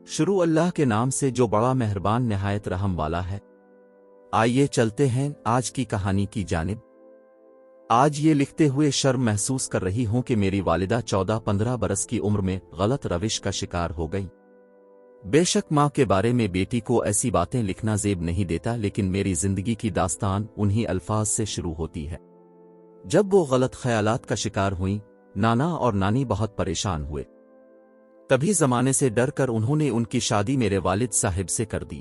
शुरू अल्लाह के नाम से जो बड़ा मेहरबान निहायत रहम वाला है। आइए चलते हैं आज की कहानी की जानिब। आज ये लिखते हुए शर्म महसूस कर रही हूं कि मेरी वालिदा 14-15 बरस की उम्र में गलत रविश का शिकार हो गई। बेशक माँ के बारे में बेटी को ऐसी बातें लिखना जेब नहीं देता, लेकिन मेरी जिंदगी की दास्तान उन्हीं अल्फाज से शुरू होती है। जब वो गलत ख्यालात का शिकार हुईं, नाना और नानी बहुत परेशान हुए। तभी जमाने से डर कर उन्होंने उनकी शादी मेरे वालिद साहिब से कर दी।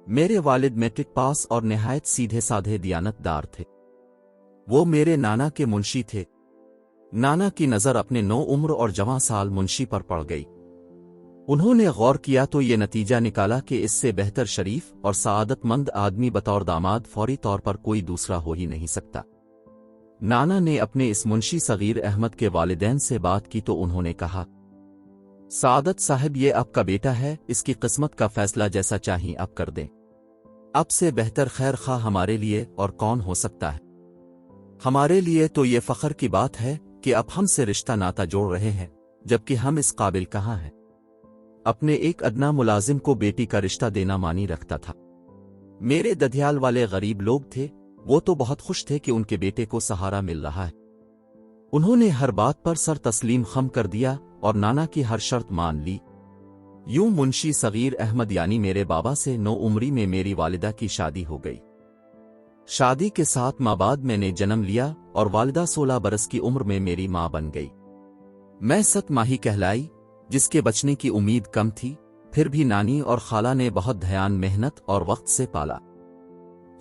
मेरे वालिद मैट्रिक पास और निहायत सीधे साधे दियानतदार थे। वो मेरे नाना के मुंशी थे। नाना की नज़र अपने 9 उम्र और जवां साल मुंशी पर पड़ गई। उन्होंने गौर किया तो ये नतीजा निकाला कि इससे बेहतर शरीफ और सआदतमंद आदमी बतौर दामाद फौरी तौर पर कोई दूसरा हो ही नहीं सकता। नाना ने अपने इस मुंशी सगीर अहमद के वालिदैन से बात की तो उन्होंने कहा, सादत साहब, ये आपका बेटा है, इसकी किस्मत का फैसला जैसा चाहिए आप कर दें। अब से बेहतर खैर खा हमारे लिए और कौन हो सकता है। हमारे लिए तो ये फख्र की बात है कि अब हमसे रिश्ता नाता जोड़ रहे हैं, जबकि हम इस काबिल कहाँ हैं। अपने एक अदना मुलाजिम को बेटी का रिश्ता देना मानी रखता था। मेरे दधियाल वाले गरीब लोग थे, वो तो बहुत खुश थे कि उनके बेटे को सहारा मिल रहा है। उन्होंने हर बात पर सर तस्लीम खम कर दिया और नाना की हर शर्त मान ली। यूं मुंशी सगीर अहमद यानी मेरे बाबा से 9 उम्री में मेरी वालिदा की शादी हो गई। शादी के 7 माह बाद मैंने जन्म लिया और वालिदा 16 बरस की उम्र में मेरी मां बन गई। मैं 7 माही कहलाई, जिसके बचने की उम्मीद कम थी, फिर भी नानी और खाला ने बहुत ध्यान, मेहनत और वक्त से पाला।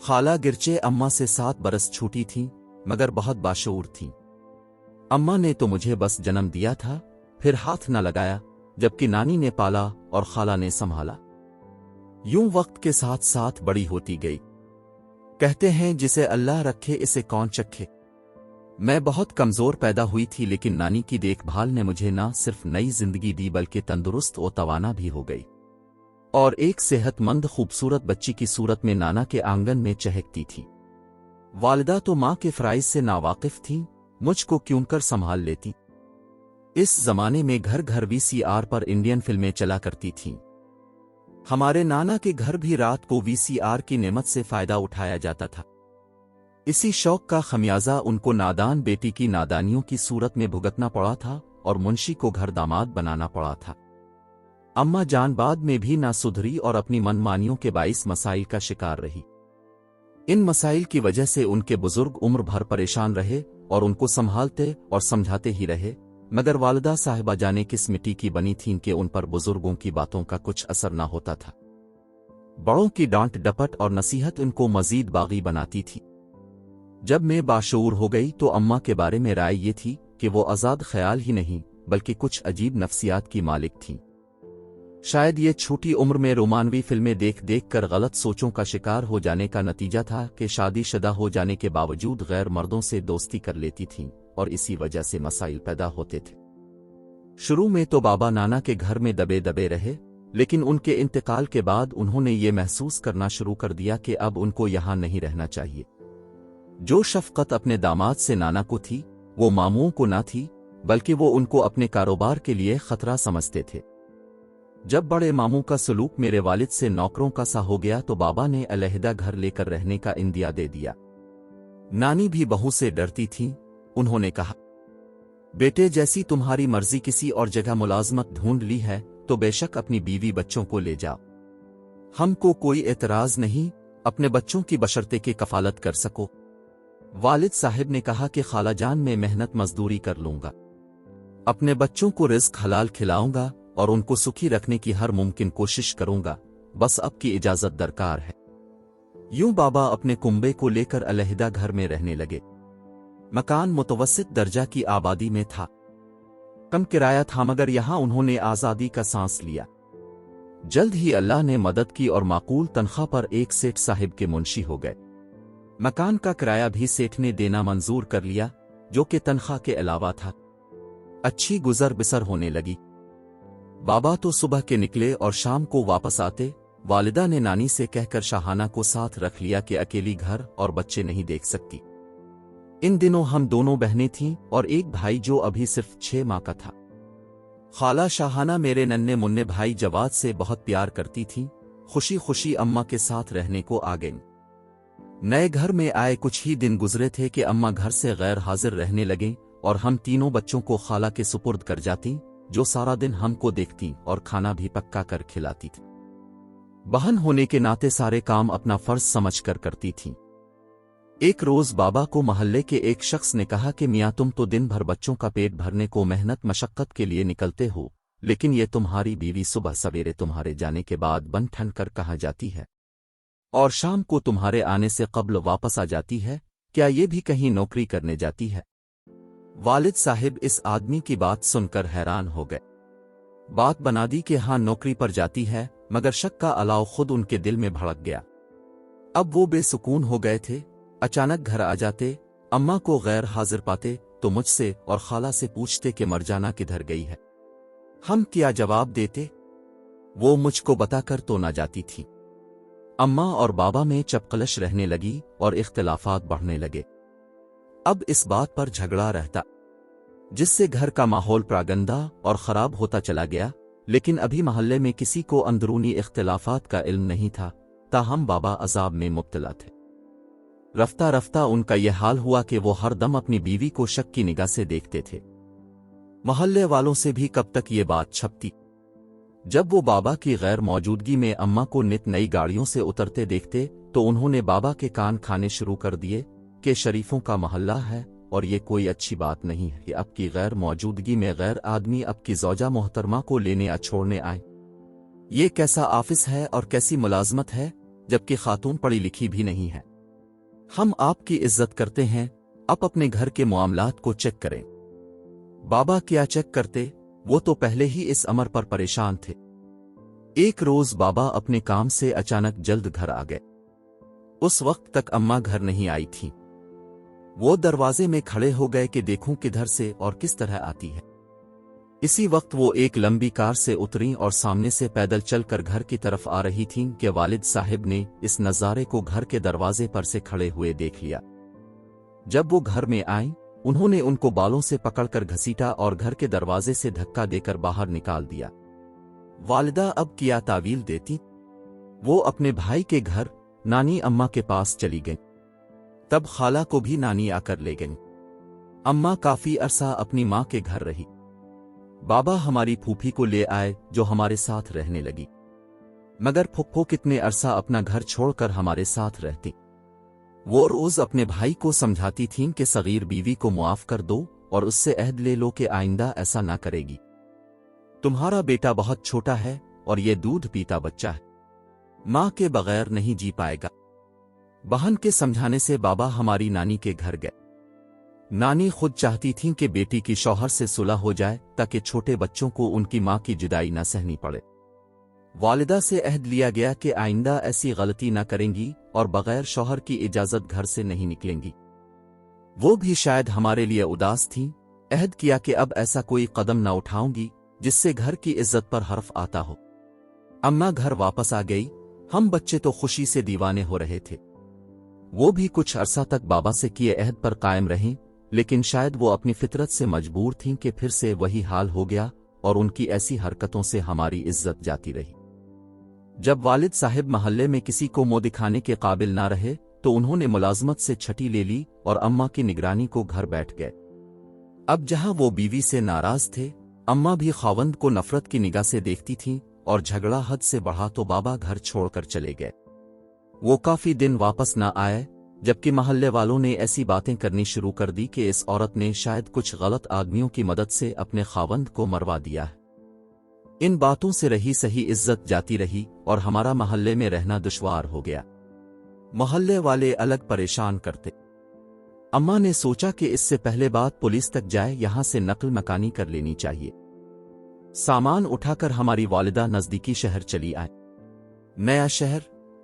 खाला गिरचे अम्मा से 7 बरस छूटी थीं, मगर बहुत बाशऊर थीं। अम्मा ने तो मुझे बस जन्म दिया था, फिर हाथ न लगाया, जबकि नानी ने पाला और खाला ने संभाला। यूं वक्त के साथ साथ बड़ी होती गई। कहते हैं जिसे अल्लाह रखे इसे कौन चखे। मैं बहुत कमजोर पैदा हुई थी, लेकिन नानी की देखभाल ने मुझे न सिर्फ नई जिंदगी दी बल्कि तंदुरुस्त और तवाना भी हो गई, और एक सेहतमंद खूबसूरत बच्ची की सूरत में नाना के आंगन में चहकती थी। वालिदा तो माँ के फराइज से नावाकिफ थीं, मुझको क्यों कर संभाल लेती। इस जमाने में घर घर वीसीआर पर इंडियन फिल्में चला करती थीं। हमारे नाना के घर भी रात को वीसीआर की नेमत से फायदा उठाया जाता था। इसी शौक का खमियाजा उनको नादान बेटी की नादानियों की सूरत में भुगतना पड़ा था और मुंशी को घर दामाद बनाना पड़ा था। अम्मा जान बाद में भी ना सुधरी और अपनी मनमानियों के बाइस मसाइल का शिकार रही। इन मसाइल की वजह से उनके बुजुर्ग उम्र भर परेशान रहे और उनको संभालते और समझाते ही रहे, मगर वालिदा साहिबा जाने किस मिट्टी की बनी थीं कि उन पर बुजुर्गों की बातों का कुछ असर न होता था। बड़ों की डांट डपट और नसीहत उनको मजीद बागी बनाती थी। जब मैं बाशऊर हो गई तो अम्मा के बारे में राय ये थी कि वो आज़ाद ख्याल ही नहीं बल्कि कुछ अजीब नफ्सियात की मालिक थीं। शायद ये छोटी उम्र में रोमानवी फिल्में देख देख कर गलत सोचों का शिकार हो जाने का नतीजा था कि शादीशुदा हो जाने के बावजूद गैर मर्दों से दोस्ती कर लेती थीं और इसी वजह से मसाइल पैदा होते थे। शुरू में तो बाबा नाना के घर में दबे दबे रहे, लेकिन उनके इंतकाल के बाद उन्होंने ये महसूस करना शुरू कर दिया कि अब उनको यहाँ नहीं रहना चाहिए। जो शफकत अपने दामाद से नाना को थी, वो मामूओं को ना थी, बल्कि वो उनको अपने कारोबार के लिए खतरा समझते थे। जब बड़े मामू का सलूक मेरे वालिद से नौकरों का सा हो गया तो बाबा ने अलहदा घर लेकर रहने का इंदिया दे दिया। नानी भी बहू से डरती थी। उन्होंने कहा, बेटे जैसी तुम्हारी मर्जी, किसी और जगह मुलाजमत ढूंढ ली है तो बेशक अपनी बीवी बच्चों को ले जाओ, हमको कोई एतराज नहीं, अपने बच्चों की बशर्ते के कफालत कर सको। वालिद साहिब ने कहा कि खाला जान मैं मेहनत मजदूरी कर लूंगा, अपने बच्चों को रिज़्क हलाल खिलाऊंगा और उनको सुखी रखने की हर मुमकिन कोशिश करूंगा, बस अब की इजाजत दरकार है। यूं बाबा अपने कुंबे को लेकर अलहदा घर में रहने लगे। मकान मुतवस्सित दर्जा की आबादी में था, कम किराया था, मगर यहां उन्होंने आजादी का सांस लिया। जल्द ही अल्लाह ने मदद की और माकूल तनख्वाह पर एक सेठ साहिब के मुंशी हो गए। मकान का किराया भी सेठ ने देना मंजूर कर लिया, जो कि तनख्वाह के अलावा था। अच्छी गुजर बिसर होने लगी। बाबा तो सुबह के निकले और शाम को वापस आते। वालिदा ने नानी से कहकर शाहाना को साथ रख लिया कि अकेली घर और बच्चे नहीं देख सकती। इन दिनों हम दोनों बहनें थीं और एक भाई जो अभी सिर्फ 6 माह का था। خالہ شاہانہ میرے ننھے مننے بھائی جواد سے بہت پیار کرتی تھیں، خوشی خوشی اماں کے ساتھ رہنے کو آ گئیں۔ نئے گھر میں آئے کچھ ہی دن گزرے تھے کہ اماں گھر سے غیر حاضر رہنے لگیں اور ہم تینوں بچوں کو خالہ کے سپرد کر جاتیں، جو سارا دن ہم کو دیکھتی اور کھانا بھی پکا کر کھلاتی تھی۔ بہن ہونے کے ناطے سارے کام اپنا فرض سمجھ کر کرتی تھیں۔ ایک روز بابا کو محلے کے ایک شخص نے کہا کہ میاں تم تو دن بھر بچوں کا پیٹ بھرنے کو محنت مشقت کے لیے نکلتے ہو، لیکن یہ تمہاری بیوی صبح سویرے تمہارے جانے کے بعد بن ٹھن کر کہاں جاتی ہے اور شام کو تمہارے آنے سے قبل واپس آ جاتی ہے، کیا یہ بھی کہیں نوکری کرنے جاتی ہے؟ والد صاحب اس آدمی کی بات سن کر حیران ہو گئے۔ بات بنا دی کہ ہاں نوکری پر جاتی ہے، مگر شک کا الاؤ خود ان کے دل میں بھڑک گیا۔ اب وہ بے سکون ہو گئے تھے۔ اچانک گھر آ جاتے، اماں کو غیر حاضر پاتے تو مجھ سے اور خالہ سے پوچھتے کہ مرجانہ کدھر گئی ہے۔ ہم کیا جواب دیتے؟ وہ مجھ کو بتا کر تو نہ جاتی تھی۔ اماں اور بابا میں چپقلش رہنے لگی اور اختلافات بڑھنے لگے۔ اب اس بات پر جھگڑا رہتا، جس سے گھر کا ماحول پراگندہ اور خراب ہوتا چلا گیا، لیکن ابھی محلے میں کسی کو اندرونی اختلافات کا علم نہیں تھا، تاہم بابا عذاب میں مبتلا تھے۔ رفتہ رفتہ ان کا یہ حال ہوا کہ وہ ہر دم اپنی بیوی کو شک کی نگاہ سے دیکھتے تھے۔ محلے والوں سے بھی کب تک یہ بات چھپتی؟ جب وہ بابا کی غیر موجودگی میں اماں کو نت نئی گاڑیوں سے اترتے دیکھتے تو انہوں نے بابا کے کان کھانے شروع کر دیے کہ شریفوں کا محلہ ہے اور یہ کوئی اچھی بات نہیں ہے کہ اب کی غیر موجودگی میں غیر آدمی اب کی زوجہ محترمہ کو لینے یا چھوڑنے آئے۔ یہ کیسا آفس ہے اور کیسی ملازمت ہے، جبکہ خاتون پڑھی لکھی بھی نہیں ہے۔ ہم آپ کی عزت کرتے ہیں، آپ اپنے گھر کے معاملات کو چیک کریں۔ بابا کیا چیک کرتے، وہ تو پہلے ہی اس امر پر پریشان تھے۔ ایک روز بابا اپنے کام سے اچانک جلد گھر آ گئے۔ اس وقت تک اماں گھر نہیں آئی تھیں۔ وہ دروازے میں کھڑے ہو گئے کہ دیکھوں کدھر سے اور کس طرح آتی ہے۔ اسی وقت وہ ایک لمبی کار سے اتریں اور سامنے سے پیدل چل کر گھر کی طرف آ رہی تھیں کہ والد صاحب نے اس نظارے کو گھر کے دروازے پر سے کھڑے ہوئے دیکھ لیا۔ جب وہ گھر میں آئیں، انہوں نے ان کو بالوں سے پکڑ کر گھسیٹا اور گھر کے دروازے سے دھکا دے کر باہر نکال دیا۔ والدہ اب کیا تعویل دیتی؟ وہ اپنے بھائی کے گھر نانی اماں کے پاس چلی گئیں۔ تب خالہ کو بھی نانی آ کر لے گئیں۔ اماں کافی عرصہ اپنی ماں کے گھر رہی۔ بابا ہماری پھوپھی کو لے آئے جو ہمارے ساتھ رہنے لگی، مگر پھپھو کتنے عرصہ اپنا گھر چھوڑ کر ہمارے ساتھ رہتی۔ وہ روز اپنے بھائی کو سمجھاتی تھیں کہ صغیر بیوی کو معاف کر دو اور اس سے عہد لے لو کہ آئندہ ایسا نہ کرے گی۔ تمہارا بیٹا بہت چھوٹا ہے اور یہ دودھ پیتا بچہ ہے، ماں کے بغیر نہیں جی پائے گا۔ بہن کے سمجھانے سے بابا ہماری نانی کے گھر گئے۔ نانی خود چاہتی تھیں کہ بیٹی کی شوہر سے صلح ہو جائے تاکہ چھوٹے بچوں کو ان کی ماں کی جدائی نہ سہنی پڑے۔ والدہ سے عہد لیا گیا کہ آئندہ ایسی غلطی نہ کریں گی اور بغیر شوہر کی اجازت گھر سے نہیں نکلیں گی۔ وہ بھی شاید ہمارے لیے اداس تھیں۔ عہد کیا کہ اب ایسا کوئی قدم نہ اٹھاؤں گی جس سے گھر کی عزت پر حرف آتا ہو۔ اماں گھر واپس آ گئی، ہم بچے تو خوشی سے دیوانے ہو رہے تھے۔ وہ بھی کچھ عرصہ تک بابا سے کیے عہد پر قائم رہیں، لیکن شاید وہ اپنی فطرت سے مجبور تھیں کہ پھر سے وہی حال ہو گیا اور ان کی ایسی حرکتوں سے ہماری عزت جاتی رہی۔ جب والد صاحب محلے میں کسی کو منہ دکھانے کے قابل نہ رہے تو انہوں نے ملازمت سے چھٹی لے لی اور اماں کی نگرانی کو گھر بیٹھ گئے۔ اب جہاں وہ بیوی سے ناراض تھے، اماں بھی خاوند کو نفرت کی نگاہ سے دیکھتی تھیں اور جھگڑا حد سے بڑھا تو بابا گھر چھوڑ کر چلے گئے۔ وہ کافی دن واپس نہ آئے، جبکہ محلے والوں نے ایسی باتیں کرنی شروع کر دی کہ اس عورت نے شاید کچھ غلط آدمیوں کی مدد سے اپنے خاوند کو مروا دیا ہے۔ ان باتوں سے رہی صحیح عزت جاتی رہی اور ہمارا محلے میں رہنا دشوار ہو گیا۔ محلے والے الگ پریشان کرتے۔ اماں نے سوچا کہ اس سے پہلے بات پولیس تک جائے، یہاں سے نقل مکانی کر لینی چاہیے۔ سامان اٹھا کر ہماری والدہ نزدیکی شہر چلی آئے۔ نیا شہر،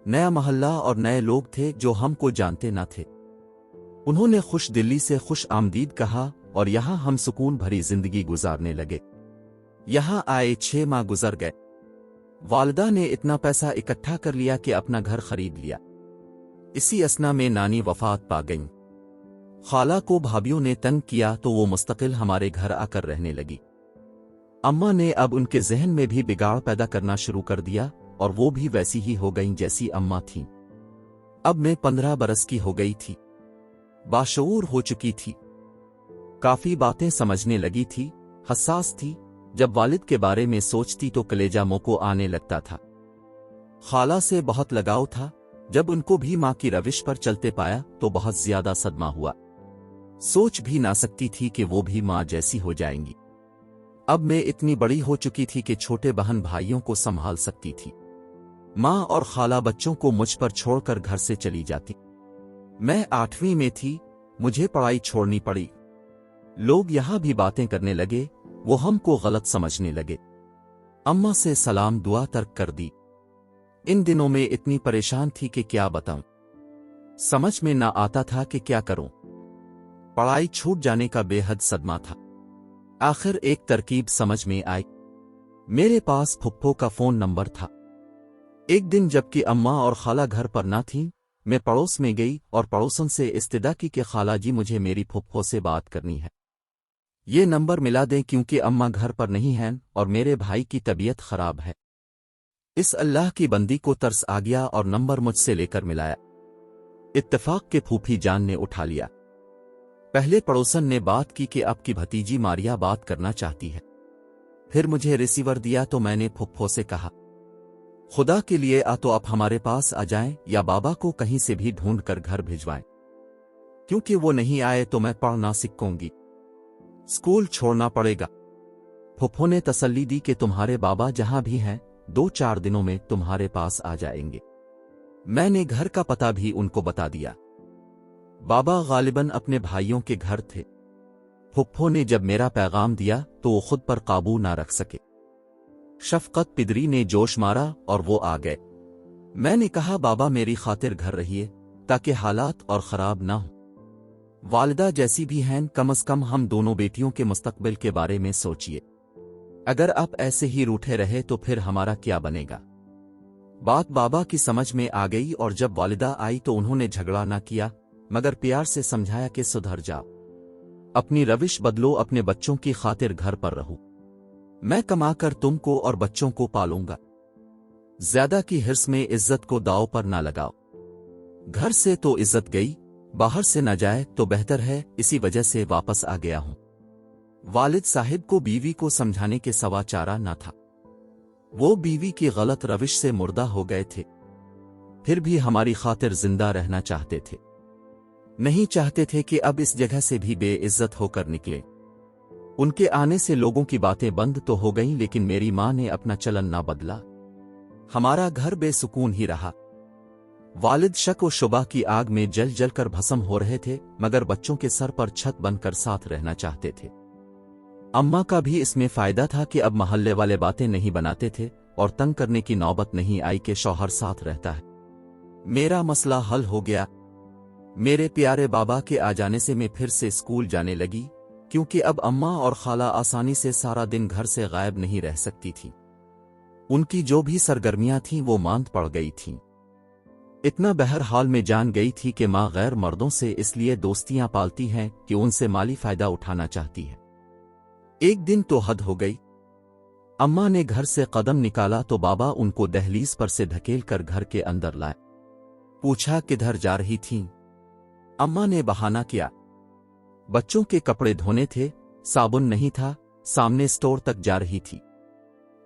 نیا محلہ اور نئے لوگ تھے جو ہم کو جانتے نہ تھے۔ انہوں نے خوش دلی سے خوش آمدید کہا اور یہاں ہم سکون بھری زندگی گزارنے لگے۔ یہاں آئے 6 ماہ گزر گئے۔ والدہ نے اتنا پیسہ اکٹھا کر لیا کہ اپنا گھر خرید لیا۔ اسی اثنا میں نانی وفات پا گئیں۔ خالہ کو بھابھیوں نے تنگ کیا تو وہ مستقل ہمارے گھر آ کر رہنے لگی۔ अम्मा ने अब उनके जहन में भी बिगाड़ पैदा करना शुरू कर दिया और वो भी वैसी ही हो गईं जैसी अम्मा थीं। अब मैं 15 बरस की हो गई थी, बाशऊर हो चुकी थी, काफी बातें समझने लगी थी, हसास थी। जब वालिद के बारे में सोचती तो कलेजा मुंह को आने लगता था। खाला से बहुत लगाव था, जब उनको भी मां की रविश पर चलते पाया तो बहुत ज्यादा सदमा हुआ। सोच भी ना सकती थी कि वो भी मां जैसी हो जाएंगी। अब मैं इतनी बड़ी हो चुकी थी कि छोटे बहन भाइयों को संभाल सकती थी। मां और खाला बच्चों को मुझ पर छोड़कर घर से चली जाती। मैं 8वीं में थी, मुझे पढ़ाई छोड़नी पड़ी। लोग यहां भी बातें करने लगे, वो हमको गलत समझने लगे। अम्मा से सलाम दुआ तर्क कर दी। इन दिनों में इतनी परेशान थी कि क्या बताऊं, समझ में ना आता था कि क्या करूं। पढ़ाई छूट जाने का बेहद सदमा था। आखिर एक तरकीब समझ में आई। मेरे पास फुप्पो का फोन नंबर था। एक दिन जबकि अम्मा और खाला घर पर ना थीं, मैं पड़ोस में गई और पड़ोसन से इस्तदा की कि खाला जी मुझे मेरी फुप्पो से बात करनी है, ये नंबर मिला दें क्योंकि अम्मा घर पर नहीं हैं और मेरे भाई की तबीयत खराब है। इस अल्लाह की बंदी को तरस आ गया और नंबर मुझसे लेकर मिलाया। इत्तेफाक के फूफी जान ने उठा लिया। पहले पड़ोसन ने बात की कि आपकी भतीजी मारिया बात करना चाहती है। फिर मुझे रिसीवर दिया तो मैंने फुप्पो से कहा, खुदा के लिए तो आप हमारे पास आ जाएं या बाबा को कहीं से भी ढूंढ कर घर भिजवाएं, क्योंकि वो नहीं आए तो मैं पढ़ना सीखूंगी, स्कूल छोड़ना पड़ेगा। फुप्पो ने तसल्ली दी कि तुम्हारे बाबा जहां भी हैं 2-4 दिनों में तुम्हारे पास आ जाएंगे। मैंने घर का पता भी उनको बता दिया। बाबा गालिबन अपने भाइयों के घर थे। फुप्पो ने जब मेरा पैगाम दिया तो वो खुद पर काबू ना रख सके। शफकत पिदरी ने जोश मारा और वो आ गए। मैंने कहा, बाबा मेरी खातिर घर रहिए ताकि हालात और खराब ना हो। वालिदा जैसी भी हैं, कम से कम हम दोनों बेटियों के मुस्तकबिल के बारे में सोचिए। अगर आप ऐसे ही रूठे रहे तो फिर हमारा क्या बनेगा। बात बाबा की समझ में आ गई और जब वालिदा आई तो उन्होंने झगड़ा ना किया मगर प्यार से समझाया कि सुधर जाओ, अपनी रविश बदलो, अपने बच्चों की खातिर घर पर रहो, मैं कमाकर तुमको और बच्चों को पालूंगा। ज्यादा की हिर्स में इज्जत को दांव पर ना लगाओ। घर से तो इज्जत गई, बाहर से न जाए तो बेहतर है, इसी वजह से वापस आ गया हूं। वालिद साहिब को बीवी को समझाने के सवा चारा न था। वो बीवी की गलत रविश से मुर्दा हो गए थे, फिर भी हमारी खातिर जिंदा रहना चाहते थे। नहीं चाहते थे कि अब इस जगह से भी बेइज्जत होकर निकले। उनके आने से लोगों की बातें बंद तो हो गईं, लेकिन मेरी मां ने अपना चलन ना बदला। हमारा घर बेसुकून ही रहा। वालिद शक व शुबा की आग में जल जल कर भस्म हो रहे थे, मगर बच्चों के सर पर छत बनकर साथ रहना चाहते थे। अम्मा का भी इसमें फायदा था कि अब महल्ले वाले बातें नहीं बनाते थे और तंग करने की नौबत नहीं आई कि शौहर साथ रहता है। मेरा मसला हल हो गया। मेरे प्यारे बाबा के आ जाने से मैं फिर से स्कूल जाने लगी, क्योंकि अब अम्मा और खाला आसानी से सारा दिन घर से गायब नहीं रह सकती थी। उनकी जो भी सरगर्मियां थीं वो मांद पड़ गई थीं। इतना बहरहाल में जान गई थी कि मां गैर मर्दों से इसलिए दोस्तियां पालती हैं कि उनसे माली फायदा उठाना चाहती है। एक दिन तो हद हो गई। अम्मा ने घर से कदम निकाला तो बाबा उनको दहलीज पर से धकेल कर घर के अंदर लाए। पूछा, किधर जा रही थीं? अम्मा ने बहाना किया, बच्चों के कपड़े धोने थे, साबुन नहीं था, सामने स्टोर तक जा रही थी।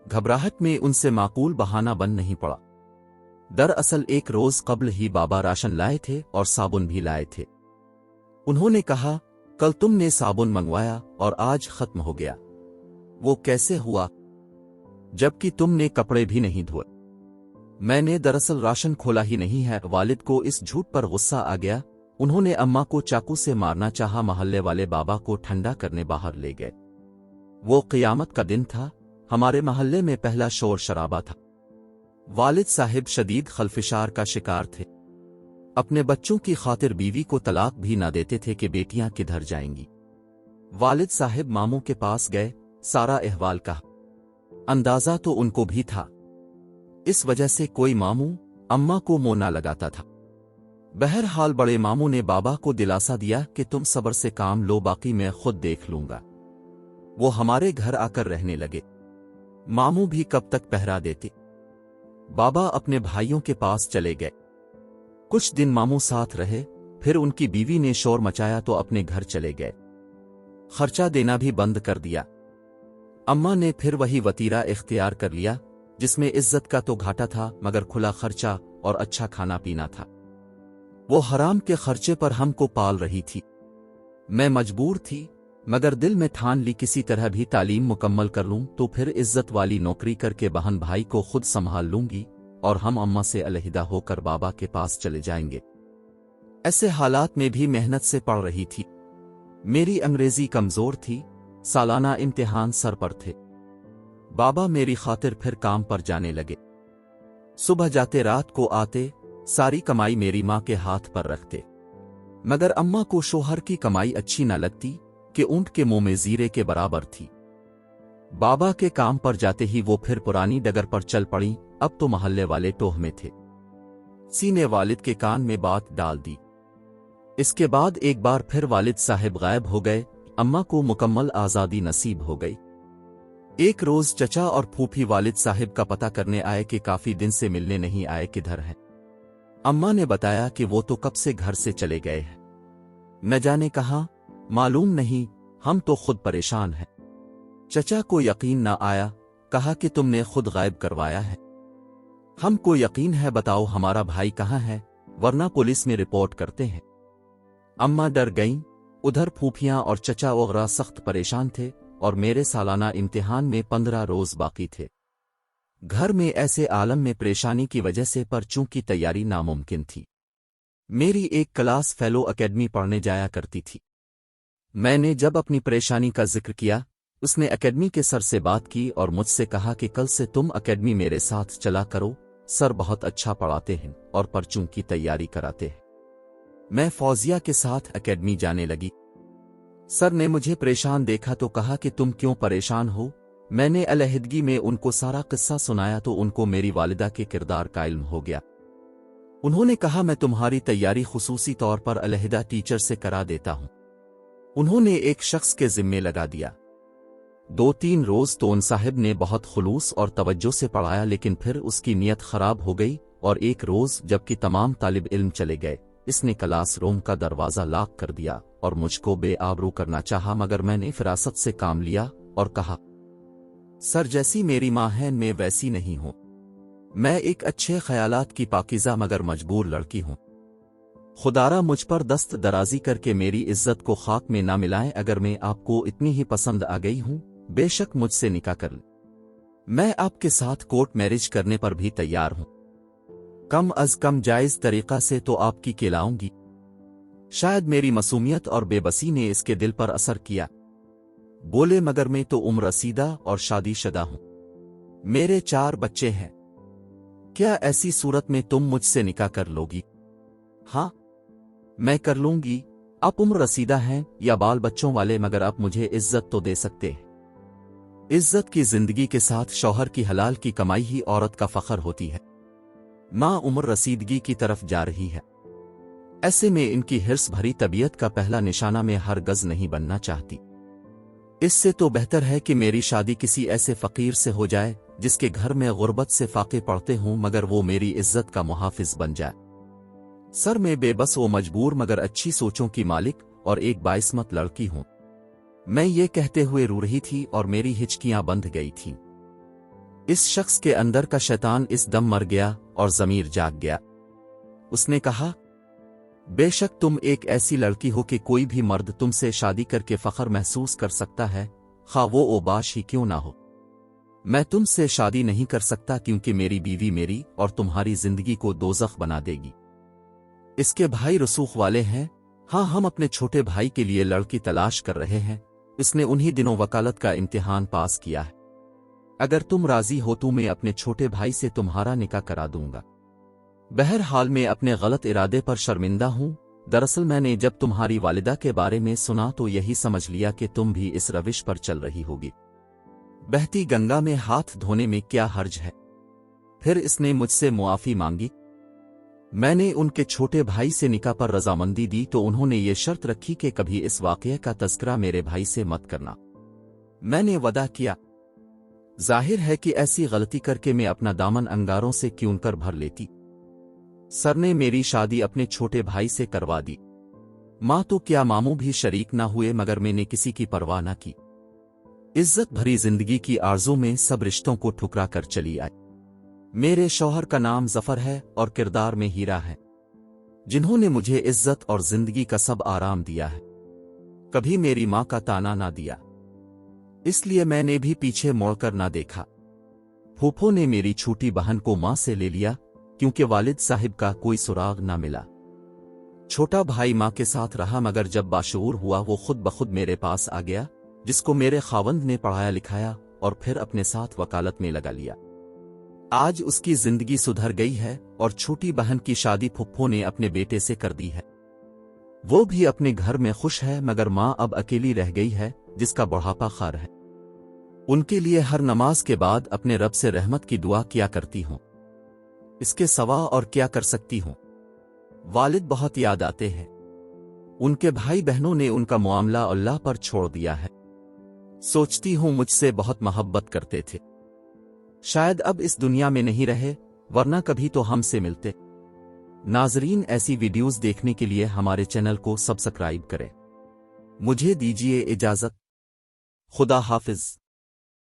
घबराहट में उनसे माकूल बहाना बन नहीं पड़ा। दरअसल एक रोज कबल ही बाबा राशन लाए थे और साबुन भी लाए थे। उन्होंने कहा, कल तुमने साबुन मंगवाया और आज खत्म हो गया। वो कैसे हुआ जबकि तुमने कपड़े भी नहीं धोए? मैंने दरअसल राशन खोला ही नहीं है। वालिद को इस झूठ पर गुस्सा आ गया। उन्होंने अम्मा को चाकू से मारना चाहा। महल्ले वाले बाबा को ठंडा करने बाहर ले गए। वो क़यामत का दिन था। हमारे महल्ले में पहला शोर शराबा था। वालिद साहिब शदीद खलफिशार का शिकार थे। अपने बच्चों की खातिर बीवी को तलाक भी ना देते थे कि बेटियां किधर जाएंगी। वालिद साहिब मामू के पास गए, सारा अहवाल कहा। अंदाजा तो उनको भी था, इस वजह से कोई मामू अम्मा को मुंह ना लगाता था। बहरहाल बड़े मामू ने बाबा को दिलासा दिया कि तुम सब्र से काम लो, बाकी मैं खुद देख लूंगा। वो हमारे घर आकर रहने लगे। मामू भी कब तक पहरा देते। बाबा अपने भाइयों के पास चले गए। कुछ दिन मामू साथ रहे, फिर उनकी बीवी ने शोर मचाया तो अपने घर चले गए। खर्चा देना भी बंद कर दिया। अम्मा ने फिर वही वतीरा इख्तियार कर लिया जिसमें इज्जत का तो घाटा था मगर खुला खर्चा और अच्छा खाना पीना था। वो हराम के खर्चे पर हमको पाल रही थी। मैं मजबूर थी, मगर दिल में ठान ली किसी तरह भी तालीम मुकम्मल कर लूं तो फिर इज्जत वाली नौकरी करके बहन भाई को खुद संभाल लूंगी और हम अम्मा से अलहिदा होकर बाबा के पास चले जाएंगे। ऐसे हालात में भी मेहनत से पढ़ रही थी। मेरी अंग्रेजी कमजोर थी, सालाना इम्तिहान सर पर थे। बाबा मेरी खातिर फिर काम पर जाने लगे। सुबह जाते रात को आते, सारी कमाई मेरी माँ के हाथ पर रखते। मगर अम्मा को शोहर की कमाई अच्छी न लगती कि ऊंट के मुंह में जीरे के बराबर थी। बाबा के काम पर जाते ही वो फिर पुरानी डगर पर चल पड़ी। अब तो मोहल्ले वाले टोह में थे। सीने वालिद के कान में बात डाल दी। इसके बाद एक बार फिर वालिद साहब गायब हो गए। अम्मा को मुकम्मल आजादी नसीब हो गई। एक रोज चचा और फूफी वालिद साहब का पता करने आए कि काफी दिन से मिलने नहीं आए, किधर हैं। अम्मा ने बताया कि वो तो कब से घर से चले गए हैं। न जाने कहां, मालूम नहीं, हम तो खुद परेशान हैं। चचा को यकीन न आया, कहा कि तुमने खुद गायब करवाया है। हमको यकीन है, बताओ हमारा भाई कहाँ है, वरना पुलिस में रिपोर्ट करते हैं। अम्मा डर गईं। उधर फूफियां और चचा वगैरह सख्त परेशान थे और मेरे सालाना इम्तिहान में 15 रोज बाकी थे। घर में ऐसे आलम में परेशानी की वजह से पर्चों की तैयारी नामुमकिन थी। मेरी एक क्लास फेलो एकेडमी पढ़ने जाया करती थी। मैंने जब अपनी परेशानी का जिक्र किया, उसने एकेडमी के सर से बात की और मुझसे कहा कि कल से तुम एकेडमी मेरे साथ चला करो, सर बहुत अच्छा पढ़ाते हैं और पर्चों की तैयारी कराते हैं। मैं फौजिया के साथ एकेडमी जाने लगी। सर ने मुझे परेशान देखा तो कहा कि तुम क्यों परेशान हो। मैंने अलहदगी में उनको सारा किस्सा सुनाया तो उनको मेरी वालिदा के किरदार का इल्म हो गया। उन्होंने कहा मैं तुम्हारी तैयारी खुसूसी तौर पर अलहदा टीचर से करा देता हूं। उन्होंने एक शख्स के जिम्मे लगा दिया। 2-3 रोज तो उन साहिब ने बहुत खुलूस और तवज्जो से पढ़ाया, लेकिन फिर उसकी नीयत खराब हो गई और एक रोज जबकि तमाम तालिब इल्म चले गए, इसने क्लास रूम का दरवाजा लॉक कर दिया और मुझको बेआबरू करना चाहा। मगर मैंने फिरासत से काम लिया और कहा, सर जैसी मेरी माँ है मैं वैसी नहीं हूं। मैं एक अच्छे ख्यालात की पाकीज़ा मगर मजबूर लड़की हूं। खुदारा मुझ पर दस्त दराजी करके मेरी इज्जत को खाक में ना मिलाएं। अगर मैं आपको इतनी ही पसंद आ गई हूं, बेशक मुझसे निकाह कर लें। मैं आपके साथ कोर्ट मैरिज करने पर भी तैयार हूं। कम अज कम जायज तरीका से तो आपकी कहलाऊंगी। शायद मेरी मासूमियत और बेबसी ने इसके दिल पर असर किया। बोले, मगर मैं तो उम्र रसीदा और शादीशुदा हूं। मेरे 4 बच्चे हैं। क्या ऐसी सूरत में तुम मुझसे निकाह कर लोगी? हाँ, मैं कर लूंगी। आप उम्र रसीदा हैं या बाल बच्चों वाले, मगर आप मुझे इज्जत तो दे सकते हैं। इज्जत की जिंदगी के साथ शौहर की हलाल की कमाई ही औरत का फख्र होती है। मां उम्र रसीदगी की तरफ जा रही है। ऐसे में इनकी हिर्स भरी तबीयत का पहला निशाना में हरगज नहीं बनना चाहती। इससे तो बेहतर है कि मेरी शादी किसी ऐसे फकीर से हो जाए जिसके घर में गुर्बत से फाके पड़ते हों, मगर वो मेरी इज्जत का मुहाफिज बन जाए। सर मैं बेबस व मजबूर मगर अच्छी सोचों की मालिक और एक बाइस्मत लड़की हूं। मैं ये कहते हुए रो रही थी और मेरी हिचकियां बंध गई थीं। इस शख्स के अंदर का शैतान इस दम मर गया और ज़मीर जाग गया। उसने कहा, बेशक तुम एक ऐसी लड़की हो कि कोई भी मर्द तुमसे शादी करके फख्र महसूस कर सकता है, खा वो ओबाश ही क्यों ना हो। मैं तुमसे शादी नहीं कर सकता क्योंकि मेरी बीवी मेरी और तुम्हारी जिंदगी को दोज़ख बना देगी। इसके भाई रसूख वाले हैं। हाँ, हम अपने छोटे भाई के लिए लड़की तलाश कर रहे हैं। इसने उन्हीं दिनों वकालत का इम्तिहान पास किया है। अगर तुम राजी हो तो मैं अपने छोटे भाई से तुम्हारा निकाह करा दूंगा। बहरहाल मैं अपने गलत इरादे पर शर्मिंदा हूं। दरअसल मैंने जब तुम्हारी वालिदा के बारे में सुना तो यही समझ लिया कि तुम भी इस रविश पर चल रही होगी। बहती गंगा में हाथ धोने में क्या हर्ज है। फिर इसने मुझसे मुआफी मांगी। मैंने उनके छोटे भाई से निकाह पर रजामंदी दी तो उन्होंने ये शर्त रखी कि कभी इस वाक़ये का तज़किरा मेरे भाई से मत करना। میں نے وعدہ کیا۔ ظاہر ہے کہ ایسی غلطی کر کے میں اپنا دامن انگاروں سے کیوں کر بھر لیتی۔ سر نے میری شادی اپنے چھوٹے بھائی سے کروا دی۔ ماں تو کیا ماموں بھی شریک نہ ہوئے، مگر میں نے کسی کی پرواہ نہ کی۔ عزت بھری زندگی کی آرزو میں سب رشتوں کو ٹھکرا کر چلی آئی۔ میرے شوہر کا نام ظفر ہے اور کردار میں ہیرا ہے، جنہوں نے مجھے عزت اور زندگی کا سب آرام دیا ہے، کبھی میری ماں کا تانا نہ دیا، اس لیے میں نے بھی پیچھے موڑ کر نہ دیکھا۔ پھوپھو نے میری چھوٹی بہن کو ماں سے لے لیا کیونکہ والد صاحب کا کوئی سراغ نہ ملا۔ چھوٹا بھائی ماں کے ساتھ رہا، مگر جب باشعور ہوا وہ خود بخود میرے پاس آ گیا، جس کو میرے خاوند نے پڑھایا لکھایا اور پھر اپنے ساتھ وکالت میں لگا لیا۔ آج اس کی زندگی سدھر گئی ہے اور چھوٹی بہن کی شادی پھپھو نے اپنے بیٹے سے کر دی ہے۔ وہ بھی اپنے گھر میں خوش ہے، مگر ماں اب اکیلی رہ گئی ہے، جس کا بڑھاپا خار ہے۔ ان کے لیے ہر نماز کے بعد اپنے رب سے رحمت کی دعا کیا کرتی ہوں، اس کے سوا اور کیا کر سکتی ہوں۔ والد بہت یاد آتے ہیں، ان کے بھائی بہنوں نے ان کا معاملہ اللہ پر چھوڑ دیا ہے۔ سوچتی ہوں مجھ سے بہت محبت کرتے تھے، شاید اب اس دنیا میں نہیں رہے، ورنہ کبھی تو ہم سے ملتے۔ ناظرین، ایسی ویڈیوز دیکھنے کے لیے ہمارے چینل کو سبسکرائب کریں۔ مجھے دیجیے اجازت، خدا حافظ۔